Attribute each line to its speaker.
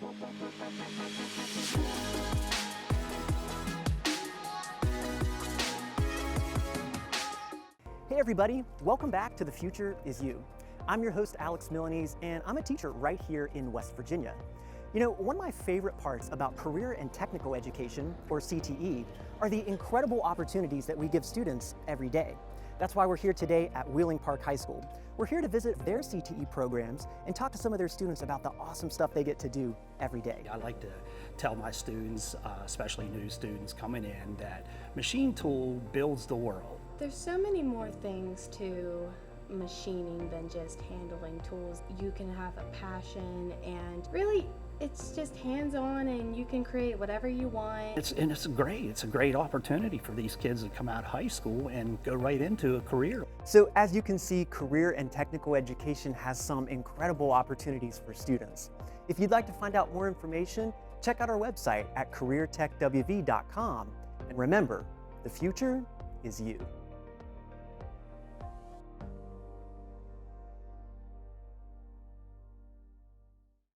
Speaker 1: Hey everybody, welcome back to The Future Is You. I'm your host, Alex Milanese, and I'm a teacher right here in West Virginia. You know, one of my favorite parts about career and technical education, or CTE, are the incredible opportunities that we give students every day. That's why we're here today at Wheeling Park High School. We're here to visit their CTE programs and talk to some of their students about the awesome stuff they get to do every day.
Speaker 2: I like to tell my students, especially new students coming in, that machine tool builds the world.
Speaker 3: There's so many more things to machining than just handling tools. You can have a passion, and really it's just hands-on, and you can create whatever you want.
Speaker 2: It's a great opportunity for these kids to come out of high school and go right into a career.
Speaker 1: So as you can see, career and technical education has some incredible opportunities for students. If you'd like to find out more information, check out our website at careertechwv.com. And remember, the future is you.